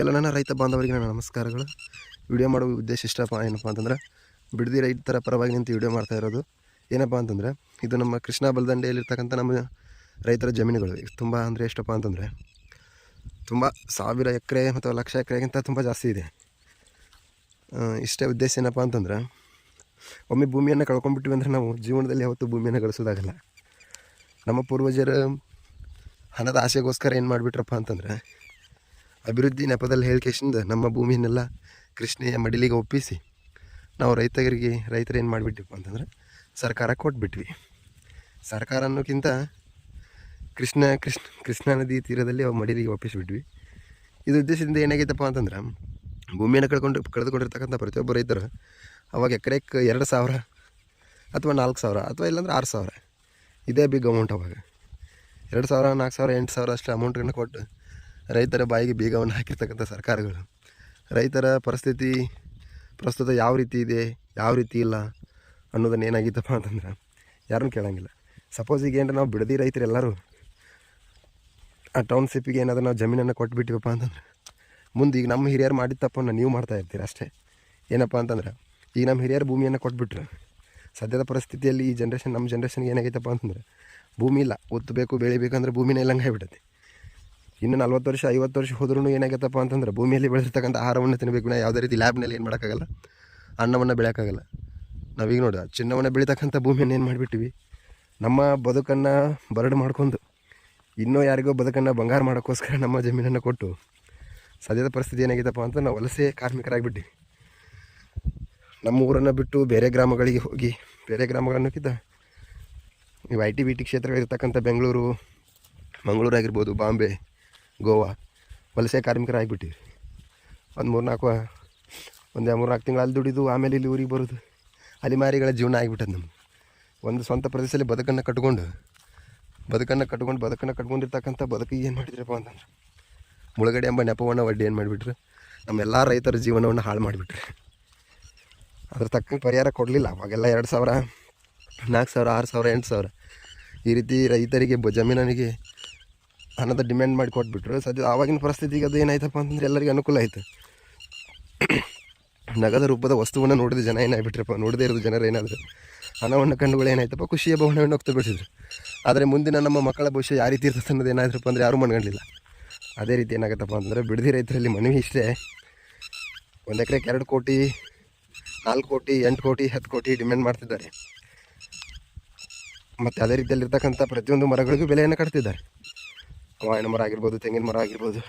ಎಲ್ಲ ನನ್ನ ರೈತ ಬಾಂಧವರಿಗೆ ನನ್ನ ನಮಸ್ಕಾರಗಳು. ವಿಡಿಯೋ ಮಾಡುವ ಉದ್ದೇಶ ಏನಪ್ಪ ಅಂತಂದ್ರೆ, ಬಿಡದಿ ರೈತರ ಪರವಾಗಿ ನಿಂತು ವಿಡಿಯೋ ಮಾಡ್ತಾ ಇರೋದು. ಏನಪ್ಪ ಅಂತಂದರೆ, ಇದು ನಮ್ಮ ಕೃಷ್ಣಾ ಬಲದಂಡೆಯಲ್ಲಿರ್ತಕ್ಕಂಥ ನಮ್ಮ ರೈತರ ಜಮೀನುಗಳು. ತುಂಬ ಅಂದರೆ ಎಷ್ಟಪ್ಪ ಅಂತಂದರೆ, ತುಂಬ 1000 ಎಕರೆ ಮತ್ತು 1,00,000 ಎಕರೆಗಿಂತ ತುಂಬ ಜಾಸ್ತಿ ಇದೆ. ಇಷ್ಟೇ ಉದ್ದೇಶ ಏನಪ್ಪ ಅಂತಂದ್ರೆ, ಒಮ್ಮೆ ಭೂಮಿಯನ್ನು ಕಳ್ಕೊಂಡ್ಬಿಟ್ಟಿವಿ ಅಂದರೆ ನಾವು ಜೀವನದಲ್ಲಿ ಯಾವತ್ತೂ ಭೂಮಿಯನ್ನು ಗಳಿಸೋದಾಗಲ್ಲ. ನಮ್ಮ ಪೂರ್ವಜರು ಹಣದ ಆಸೆಗೋಸ್ಕರ ಏನು ಮಾಡಿಬಿಟ್ರಪ್ಪ ಅಂತಂದರೆ, ಅಭಿವೃದ್ಧಿ ನೆಪದಲ್ಲಿ ಹೇಳಿಕೆಶಿಂದ ನಮ್ಮ ಭೂಮಿಯನ್ನೆಲ್ಲ ಕೃಷ್ಣೆಯ ಮಡಿಲಿಗೆ ಒಪ್ಪಿಸಿ ನಾವು ರೈತರು ಏನು ಮಾಡಿಬಿಟ್ಟಿಪ್ಪ ಅಂತಂದ್ರೆ ಸರ್ಕಾರ ಕೊಟ್ಬಿಟ್ವಿ. ಸರ್ಕಾರ ಅನ್ನೋಕ್ಕಿಂತ ಕೃಷ್ಣಾ ನದಿ ತೀರದಲ್ಲಿ ಅವು ಮಡಿಲಿಗೆ ಒಪ್ಪಿಸಿಬಿಟ್ವಿ. ಇದು ಉದ್ದೇಶದಿಂದ ಏನಾಗೈತಪ್ಪ ಅಂತಂದ್ರೆ, ಭೂಮಿಯನ್ನು ಕಳೆದುಕೊಂಡಿರ್ತಕ್ಕಂಥ ಪ್ರತಿಯೊಬ್ಬ ರೈತರು ಅವಾಗ ಎಕರೆಕ್ಕೆ 2,000 ಅಥವಾ 4,000 ಅಥವಾ ಇಲ್ಲಾಂದ್ರೆ 6,000 ಇದೇ ಬಿಗ್ ಅಮೌಂಟ್. ಅವಾಗ 2,000, 4,000, 8,000 ಅಷ್ಟು ಅಮೌಂಟನ್ನು ಕೊಟ್ಟು ರೈತರ ಬಾಯಿಗೆ ಬೀಗವನ್ನು ಹಾಕಿರ್ತಕ್ಕಂಥ ಸರ್ಕಾರಗಳು ರೈತರ ಪರಿಸ್ಥಿತಿ ಪ್ರಸ್ತುತ ಯಾವ ರೀತಿ ಇದೆ, ಯಾವ ರೀತಿ ಇಲ್ಲ ಅನ್ನೋದನ್ನು ಏನಾಗಿತ್ತಪ್ಪ ಅಂತಂದ್ರೆ ಯಾರನ್ನೂ ಕೇಳೋಂಗಿಲ್ಲ. ಸಪೋಸ್ ಈಗ ಏನಾರ ನಾವು ಬಿಡದಿ ರೈತರು ಎಲ್ಲರೂ ಆ ಟೌನ್ಶಿಪ್ಪಿಗೆ ಏನಾದರೂ ನಾವು ಜಮೀನನ್ನು ಕೊಟ್ಬಿಟ್ಟಿವಪ್ಪ ಅಂತಂದ್ರೆ, ಮುಂದೆ ಈಗ ನಮ್ಮ ಹಿರಿಯರು ಮಾಡಿದ ತಪ್ಪನ್ನು ನೀವು ಮಾಡ್ತಾ ಇರ್ತೀರ ಅಷ್ಟೇ. ಏನಪ್ಪ ಅಂತಂದ್ರೆ, ಈಗ ನಮ್ಮ ಹಿರಿಯರು ಭೂಮಿಯನ್ನು ಕೊಟ್ಬಿಟ್ರು. ಸದ್ಯದ ಪರಿಸ್ಥಿತಿಯಲ್ಲಿ ಈ ನಮ್ಮ ಜನ್ರೇಷನ್ಗೆ ಏನಾಗೈತಪ್ಪ ಅಂತಂದ್ರೆ, ಭೂಮಿ ಇಲ್ಲ, ಒತ್ತಬೇಕು ಬೆಳಿಬೇಕಂದ್ರೆ ಭೂಮಿನೇ ಇಲ್ಲಂಗೆ ಆಗಿಬಿಟ್ಟೈತಿ. ಇನ್ನು 40 ವರ್ಷ 50 ವರ್ಷ ಹೋದ್ರೂ ಏನಾಗತ್ತಪ್ಪ ಅಂತಂದ್ರೆ, ಭೂಮಿಯಲ್ಲಿ ಬೆಳೆದಿರ್ತಕ್ಕಂಥ ಆಹಾರವನ್ನು ತಿನ್ನಬೇಕು. ನಾವು ಯಾವುದೇ ರೀತಿ ಲ್ಯಾಬ್ನಲ್ಲಿ ಏನು ಮಾಡೋಕ್ಕಾಗಲ್ಲ, ಅನ್ನವನ್ನು ಬೆಳೆಯೋಕ್ಕಾಗಲ್ಲ. ನಾವೀಗ ನೋಡಿ ಚಿನ್ನವನ್ನು ಬೆಳೀತಕ್ಕಂಥ ಭೂಮಿಯನ್ನು ಏನು ಮಾಡಿಬಿಟ್ಟಿವಿ, ನಮ್ಮ ಬದುಕನ್ನು ಬರಡು ಮಾಡ್ಕೊಂಡು ಇನ್ನೂ ಯಾರಿಗೋ ಬದುಕನ್ನು ಬಂಗಾರ ಮಾಡೋಕ್ಕೋಸ್ಕರ ನಮ್ಮ ಜಮೀನನ್ನು ಕೊಟ್ಟು ಸದ್ಯದ ಪರಿಸ್ಥಿತಿ ಏನಾಗಿತ್ತಪ್ಪ ಅಂತ ನಾವು ವಲಸೆ ಕಾರ್ಮಿಕರಾಗಿಬಿಟ್ಟಿವಿ. ನಮ್ಮ ಊರನ್ನು ಬಿಟ್ಟು ಬೇರೆ ಗ್ರಾಮಗಳಿಗೆ ಹೋಗಿ, ಬೇರೆ ಗ್ರಾಮಗಳನ್ನೋಕ್ಕಿಂತ ನೀವು IT ಕ್ಷೇತ್ರಗಳಿರ್ತಕ್ಕಂಥ ಬೆಂಗಳೂರು, ಮಂಗಳೂರು ಆಗಿರ್ಬೋದು, ಬಾಂಬೆ, ಗೋವಾ ವಲಸೆ ಕಾರ್ಮಿಕರಾಗಿಬಿಟ್ಟಿವಿ. ಒಂದು 3-4 ತಿಂಗಳು ಅಲ್ಲಿ ದುಡಿದು ಆಮೇಲೆ ಇಲ್ಲಿ ಊರಿಗೆ ಬರೋದು, ಅಲಿಮಾರಿಗಳ ಜೀವನ ಆಗಿಬಿಟ್ಟದು. ನಮ್ಗೆ ಒಂದು ಸ್ವಂತ ಪ್ರದೇಶದಲ್ಲಿ ಬದುಕನ್ನು ಕಟ್ಕೊಂಡಿರ್ತಕ್ಕಂಥ ಬದುಕಿಗೆ ಏನು ಮಾಡಿದ್ರಪ್ಪ ಅಂತಂದ್ರೆ, ಮುಳುಗಡೆ ಎಂಬ ನೆಪವನ್ನು ಒಡ್ಡಿ ಏನು ಮಾಡಿಬಿಟ್ರು, ನಮ್ಮೆಲ್ಲ ರೈತರ ಜೀವನವನ್ನು ಹಾಳು ಮಾಡಿಬಿಟ್ರೆ. ಅದ್ರ ತಕ್ಕಂಗೆ ಪರಿಹಾರ ಕೊಡಲಿಲ್ಲ. ಅವಾಗೆಲ್ಲ 2,000, 4,000, 6,000, 8,000 ಈ ರೀತಿ ರೈತರಿಗೆ ಜಮೀನಿಗೆ ಹಣದ ಡಿಮ್ಯಾಂಡ್ ಮಾಡಿ ಕೊಟ್ಬಿಟ್ರು. ಸದ್ಯ ಆವಾಗಿನ ಪರಿಸ್ಥಿತಿಗೆ ಅದು ಏನಾಯ್ತಪ್ಪ ಅಂತಂದ್ರೆ ಎಲ್ಲರಿಗೂ ಅನುಕೂಲ ಆಯಿತು. ನಗದ ರೂಪದ ವಸ್ತುವನ್ನು ನೋಡಿದ ಜನ ಏನಾಗ್ಬಿಟ್ರಪ್ಪ, ನೋಡದೇ ಇರೋದು ಜನರು ಏನಾದರೂ ಹಣವನ್ನು ಕಂಡುಗಳು ಏನಾಯ್ತಪ್ಪ, ಖುಷಿಯ ಭವನವನ್ನು ಹೋಗ್ತಾ ಬಿಟ್ಟಿದ್ರು. ಆದರೆ ಮುಂದಿನ ನಮ್ಮ ಮಕ್ಕಳ ಭವಿಷ್ಯ ಯಾವ ರೀತಿ ಇರ್ತದೆ ಅನ್ನೋದು ಏನಾದ್ರಪ್ಪ ಅಂದರೆ ಯಾರೂ ಮನ್ಗಂಡಿಲ್ಲ. ಅದೇ ರೀತಿ ಏನಾಗುತ್ತಪ್ಪ ಅಂತಂದರೆ, ಬಿಡದಿ ರೈತರಲ್ಲಿ ಮನವಿ ಇಷ್ಟೇ, 1 ಎಕರೆಗೆ 2 ಕೋಟಿ, 4 ಕೋಟಿ, 8 ಕೋಟಿ, 10 ಕೋಟಿ ಡಿಮ್ಯಾಂಡ್ ಮಾಡ್ತಿದ್ದಾರೆ. ಮತ್ತು ಅದೇ ರೀತಿಯಲ್ಲಿರ್ತಕ್ಕಂಥ ಪ್ರತಿಯೊಂದು ಮರಗಳಿಗೂ ಬೆಲೆಯನ್ನು ಕಟ್ತಿದ್ದಾರೆ. ಮಾವಿನ ಮರ ಆಗಿರ್ಬೋದು, ತೆಂಗಿನ ಮರ ಆಗಿರ್ಬೋದು,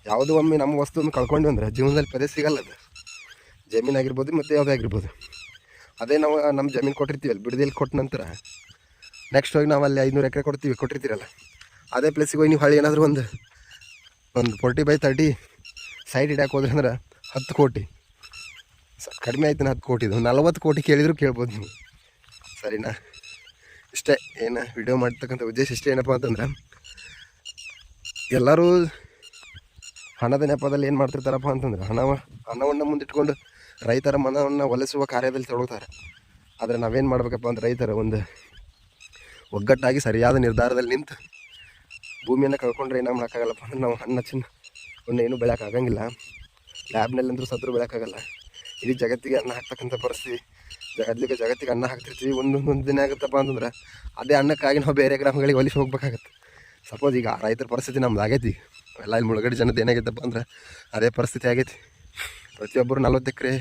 ಯಾವುದೋ ಒಮ್ಮೆ ನಮ್ಮ ವಸ್ತುವನ್ನು ಕಳ್ಕೊಂಡು ಅಂದರೆ ಜೀವನದಲ್ಲಿ ಪದೇ ಸಿಗಲ್ಲ. ಅದು ಜಮೀನಾಗಿರ್ಬೋದು ಮತ್ತು ಯಾವುದೇ ಆಗಿರ್ಬೋದು. ಅದೇ ನಾವು ನಮ್ಮ ಜಮೀನು ಕೊಟ್ಟಿರ್ತೀವಲ್ಲ, ಬಿಡದಿಯಲ್ಲಿ ಕೊಟ್ಟ ನಂತರ ನೆಕ್ಸ್ಟ್ ಹೋಗಿ ನಾವು ಅಲ್ಲಿ 500 ಎಕರೆ ಕೊಟ್ಟಿರ್ತೀರಲ್ಲ, ಅದೇ ಪ್ಲೇಸಿಗೆ ಹೋಗಿ ನೀವು ಹಳ್ಳಿ ಏನಾದರೂ ಒಂದು 40/30 ಸೈಡ್ ಹಿಡ್ಯಾಕೆ ಹೋದ್ರೆ ಅಂದ್ರೆ 10 ಕೋಟಿ ಕಡಿಮೆ ಆಯ್ತು. 10 ಕೋಟಿದು 40 ಕೋಟಿ ಕೇಳಿದ್ರು ಕೇಳ್ಬೋದು ನೀವು. ಸರಿನಾ? ಇಷ್ಟೇ ಏನು ವಿಡಿಯೋ ಮಾಡ್ತಕ್ಕಂಥ ಉದ್ದೇಶ ಇಷ್ಟೇ. ಏನಪ್ಪ ಅಂತಂದ್ರೆ, ಎಲ್ಲರೂ ಹಣದ ನೆಪದಲ್ಲಿ ಏನು ಮಾಡ್ತಿರ್ತಾರಪ್ಪ ಅಂತಂದ್ರೆ, ಹಣವನ್ನು ಮುಂದಿಟ್ಕೊಂಡು ರೈತರ ಮನವನ್ನು ಒಲಿಸುವ ಕಾರ್ಯದಲ್ಲಿ ತೊಡಗುತ್ತಾರೆ. ಆದರೆ ನಾವೇನು ಮಾಡಬೇಕಪ್ಪ ಅಂದ್ರೆ, ರೈತರ ಒಂದು ಒಗ್ಗಟ್ಟಾಗಿ ಸರಿಯಾದ ನಿರ್ಧಾರದಲ್ಲಿ ನಿಂತು ಭೂಮಿಯನ್ನು ಕಳ್ಕೊಂಡ್ರೆ ಏನೋ ಮಾಡೋಕ್ಕಾಗಲ್ಲಪ್ಪ ಅಂದ್ರೆ, ನಾವು ಚಿನ್ನ ಏನೂ ಬೆಳೆಯೋಕ್ಕಾಗಂಗಿಲ್ಲ. ಲ್ಯಾಬ್ನಲ್ಲಂದ್ರೂ ಸತ್ರು ಬೆಳೆಯೋಕ್ಕಾಗಲ್ಲ. ಇಡೀ ಜಗತ್ತಿಗೆ ಅನ್ನ ಹಾಕ್ತಕ್ಕಂಥ ಪರಿಸ್ಥಿತಿ, ಜಗತ್ತಿಗೆ ಅನ್ನ ಹಾಕ್ತಿರ್ತೀವಿ. ಒಂದೊಂದು ದಿನ ಆಗುತ್ತಪ್ಪ ಅಂತಂದ್ರೆ, ಅದೇ ಅನ್ನಕ್ಕಾಗಿ ನಾವು ಬೇರೆ ಗ್ರಾಮಗಳಿಗೆ ಒಲಿಸಿ ಹೋಗ್ಬೇಕಾಗತ್ತೆ. ಸಪೋಸ್ ಈಗ ರೈತರ ಪರಿಸ್ಥಿತಿ ನಮ್ದು ಆಗೈತಿ, ಎಲ್ಲ ಇಲ್ಲಿ ಮುಳುಗಡೆ ಜನದ್ದು ಏನಾಗೈತಪ್ಪ ಅಂದ್ರೆ ಅದೇ ಪರಿಸ್ಥಿತಿ ಆಗೈತಿ. ಪ್ರತಿಯೊಬ್ಬರು 40 ಎಕರೆ,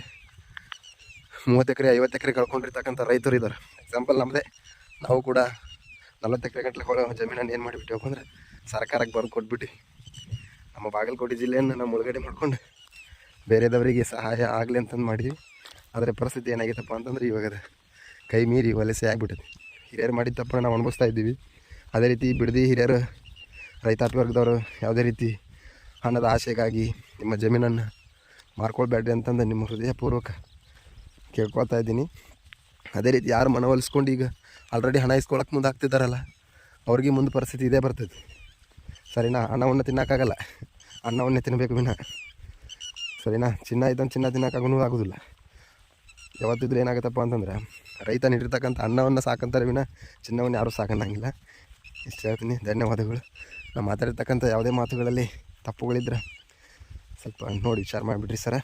30 ಎಕರೆ, 50 ಎಕರೆ ಕಳ್ಕೊಂಡಿರ್ತಕ್ಕಂಥ ರೈತರು ಇದ್ದಾರೆ. ಎಕ್ಸಾಂಪಲ್ ನಮ್ಮದೇ. ನಾವು ಕೂಡ 40 ಎಕರೆ ಗಂಟಲೆ ಜಮೀನನ್ನು ಏನು ಮಾಡಿಬಿಟ್ಟಿವಪ್ಪ ಅಂದರೆ ಸರ್ಕಾರಕ್ಕೆ ಬರೆದು ಕೊಟ್ಬಿಟ್ಟು ನಮ್ಮ ಬಾಗಲಕೋಟೆ ಜಿಲ್ಲೆಯನ್ನು ನಾವು ಮುಳುಗಡೆ ಮಾಡ್ಕೊಂಡು ಬೇರೆದವರಿಗೆ ಸಹಾಯ ಆಗಲಿ ಅಂತಂದು ಮಾಡಿದ್ವಿ. ಆದರೆ ಪರಿಸ್ಥಿತಿ ಏನಾಗಿತ್ತಪ್ಪ ಅಂತಂದ್ರೆ, ಇವಾಗ ಕೈ ಮೀರಿ ವಲಸೆ ಆಗಿಬಿಟ್ಟೈತಿ. ಹಿರಿಯರು ಮಾಡಿದ ತಪ್ಪನ್ನು ನಾವು ಅನುಭವಿಸ್ತಾ ಇದ್ದೀವಿ. ಅದೇ ರೀತಿ ಬಿಡದಿ ಹಿರಿಯರು, ರೈತಾಪಿ ವರ್ಗದವರು ಯಾವುದೇ ರೀತಿ ಹಣದ ಆಸೆಗಾಗಿ ನಿಮ್ಮ ಜಮೀನನ್ನು ಮಾರ್ಕೊಳ್ಬೇಡ್ರಿ ಅಂತಂದು ನಿಮ್ಮ ಹೃದಯಪೂರ್ವಕ ಕೇಳ್ಕೊಳ್ತಾ ಇದ್ದೀನಿ. ಅದೇ ರೀತಿ ಯಾರು ಮನವೊಲಿಸ್ಕೊಂಡು ಈಗ ಆಲ್ರೆಡಿ ಹಣ ಇಸ್ಕೊಳಕ್ಕೆ ಮುಂದೆ ಆಗ್ತಿದ್ದಾರಲ್ಲ, ಅವ್ರಿಗೆ ಮುಂದೆ ಪರಿಸ್ಥಿತಿ ಇದೇ ಬರ್ತೈತಿ. ಸರಿನಾ? ಹಣವನ್ನು ತಿನ್ನೋಕ್ಕಾಗಲ್ಲ, ಅನ್ನವನ್ನೇ ತಿನ್ನಬೇಕು ವಿನ. ಸರಿನಾ? ಚಿನ್ನ ತಿನ್ನೋಕ್ಕಾಗೂ ಆಗೋದಿಲ್ಲ. ಯಾವತ್ತಿದ್ರೂ ಏನಾಗುತ್ತಪ್ಪ ಅಂತಂದ್ರೆ, ರೈತ ನೀಡಿರ್ತಕ್ಕಂಥ ಅನ್ನವನ್ನು ಸಾಕಂತಾರೆ ವಿನ ಚಿನ್ನವನ್ನು ಯಾರೂ ಸಾಕನ್ನಂಗಿಲ್ಲ. ಇಷ್ಟು ಹೇಳ್ತೀನಿ. ಧನ್ಯವಾದಗಳು. ನಾನು ಮಾತಾಡಿರ್ತಕ್ಕಂಥ ಯಾವುದೇ ಮಾತುಗಳಲ್ಲಿ ತಪ್ಪುಗಳಿದ್ರೆ ಸ್ವಲ್ಪ ನೋಡಿ ವಿಚಾರ ಮಾಡಿಬಿಡ್ರಿ ಸರ.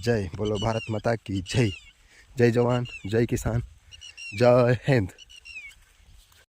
ಜೈ ಬೋಲೋ ಭಾರತ್ ಮಾತಾ ಕಿ ಜೈ. ಜೈ ಜವಾನ್, ಜೈ ಕಿಸಾನ್, ಜೈ ಹಿಂದ್.